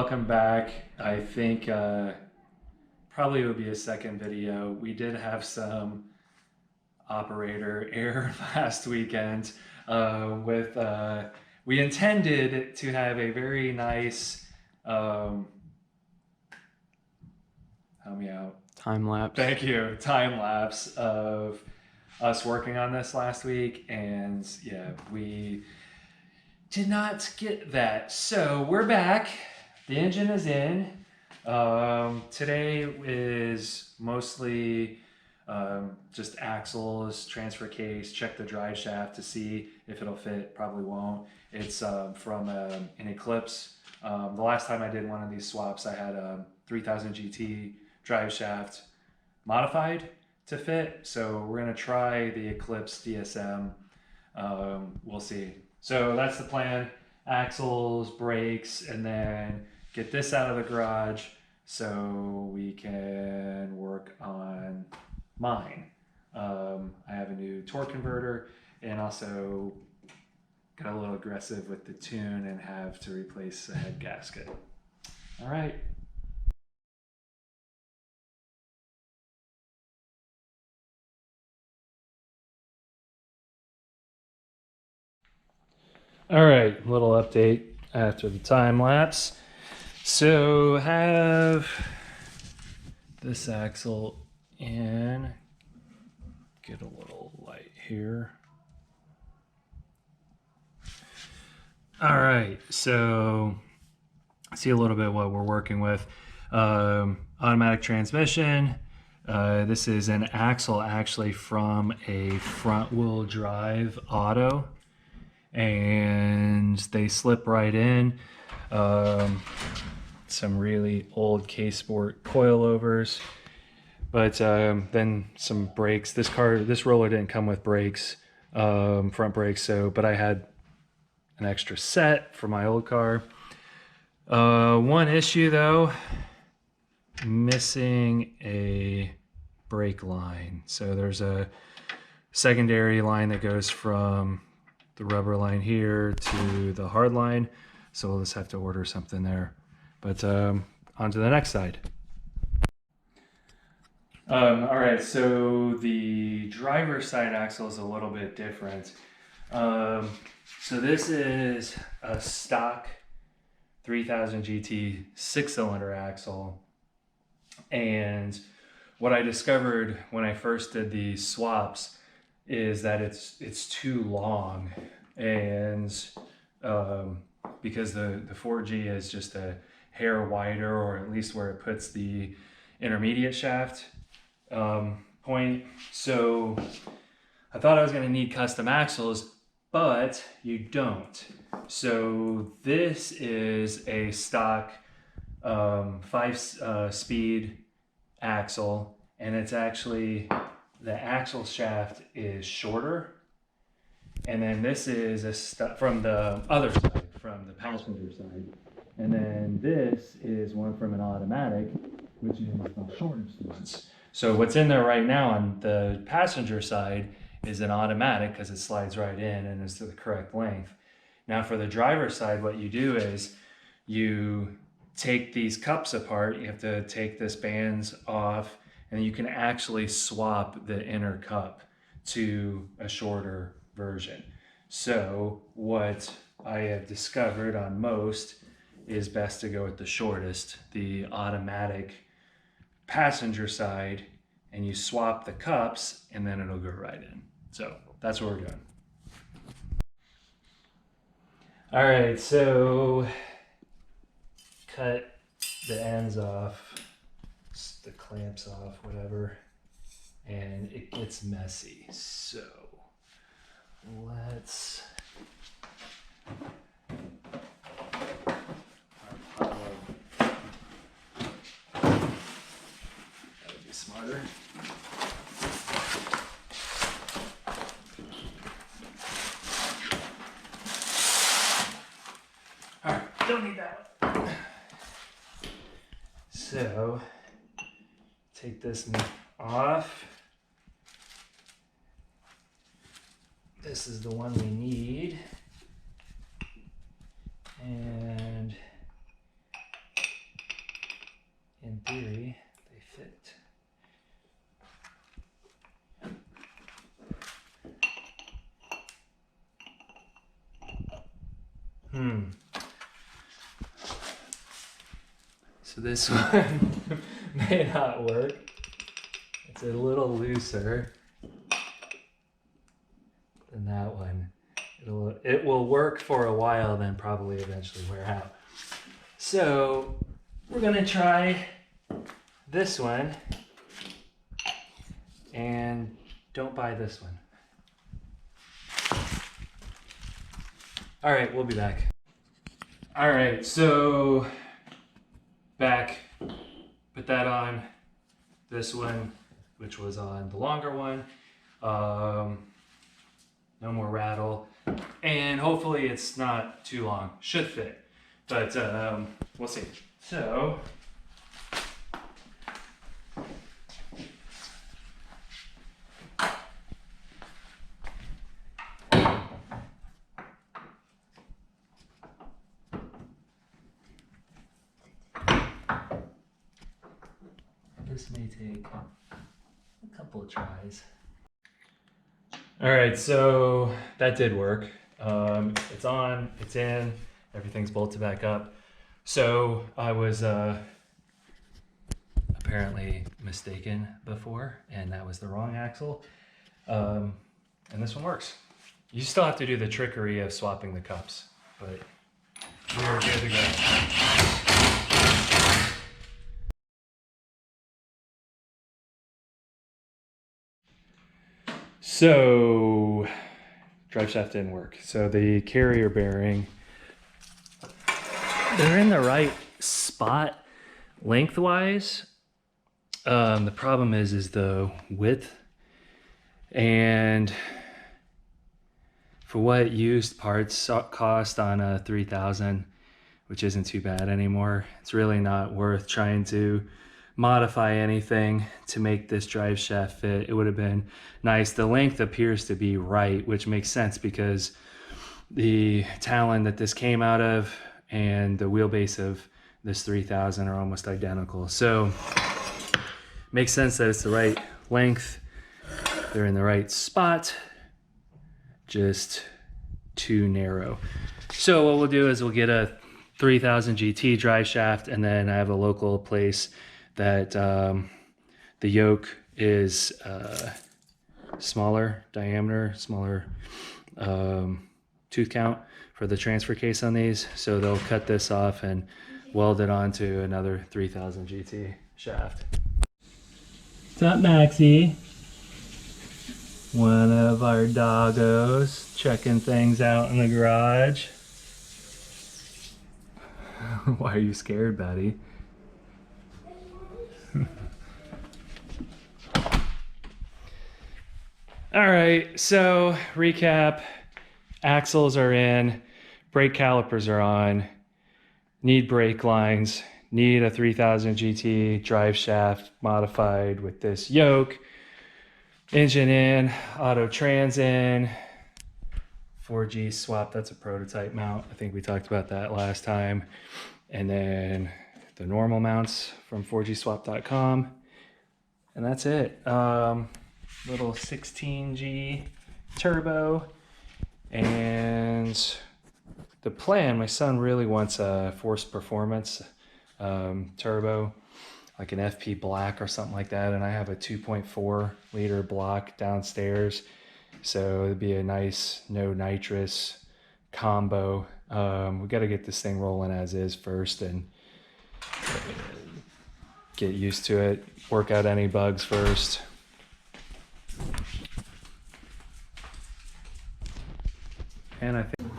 welcome back. I think probably will be a second video. We did have some operator error last weekend we intended to have a very nice, help me out. Time lapse. Thank you. Time lapse of us working on this last week, and yeah, we did not get that. So we're back. The engine is in. Today is mostly just axles, transfer case, check the drive shaft to see if it'll fit. Probably won't. It's from an Eclipse. The last time I did one of these swaps, I had a 3000 GT drive shaft modified to fit. So we're gonna try the Eclipse DSM. We'll see. So that's the plan. Axles, brakes, and then get this out of the garage so we can work on mine. I have a new torque converter and also got a little aggressive with the tune and have to replace a head gasket. All right. All right, little update after the time lapse. So have this axle in, get a little light here. All right, so see a little bit what we're working with. Automatic transmission. This is an axle actually from a front wheel drive auto, and they slip right in. Some really old K-Sport coilovers, but then some brakes. This roller didn't come with brakes, front brakes, but I had an extra set for my old car. One issue though, missing a brake line. So there's a secondary line that goes from the rubber line here to the hard line. So we'll just have to order something there. But on to the next side. All right, so the driver's side axle is a little bit different. So this is a stock 3000 GT 6-cylinder axle. And what I discovered when I first did the swaps is that it's too long, and because the 4G is just a hair wider, or at least where it puts the intermediate shaft point. So I thought I was going to need custom axles, but you don't. So this is a stock 5-speed axle, and it's actually, the axle shaft is shorter, and then this is from the other side, from the passenger side, and then this is one from an automatic, which is the shortest ones. So what's in there right now on the passenger side is an automatic, because it slides right in and is to the correct length. Now for the driver's side, what you do is you take these cups apart. You have to take this bands off, and you can actually swap the inner cup to a shorter version. So what I have discovered on most is best to go with the shortest, the automatic passenger side, and you swap the cups, and then it'll go right in. So that's what we're doing. All right, so cut the ends off, the clamps off, whatever, and it gets messy. So let's that would be smarter. All right, don't need that one. So take this off. This is the one we need. And So this one may not work. It's a little looser than that one. It will work for a while, then probably eventually wear out. So we're gonna try this one, and don't buy this one. All right, we'll be back. All right, so back, put that on this one, which was on the longer one. No more rattle, and hopefully it's not too long. Should fit, but we'll see. So this may take a couple of tries. All right, so that did work. It's on, it's in, everything's bolted back up. So I was apparently mistaken before, and that was the wrong axle. And this one works. You still have to do the trickery of swapping the cups, but we're good to go. So, drive shaft didn't work. So the carrier bearing, they're in the right spot lengthwise. The problem is the width, and for what used parts cost on a 3000, which isn't too bad anymore, it's really not worth trying to modify anything to make this drive shaft fit. It would have been nice. The length appears to be right, which makes sense because the Talon that this came out of and the wheelbase of this 3000 are almost identical. So makes sense that it's the right length. They're in the right spot, just too narrow. So what we'll do is we'll get a 3000 GT drive shaft, and then I have a local place that the yoke is smaller diameter, smaller tooth count for the transfer case on these. So they'll cut this off and weld it onto another 3000 GT shaft. What's up, Maxie? One of our doggos checking things out in the garage. Why are you scared, buddy? All right, so recap, axles are in, brake calipers are on, need brake lines, need a 3000 GT drive shaft modified with this yoke, engine in, auto trans in, 4Gswap, that's a prototype mount. I think we talked about that last time. And then the normal mounts from 4Gswap.com. And that's it. Little 16G turbo. And the plan, my son really wants a Force Performance turbo, like an FP Black or something like that. And I have a 2.4 liter block downstairs. So it'd be a nice no nitrous combo. We got to get this thing rolling as is first and get used to it, work out any bugs first. And I think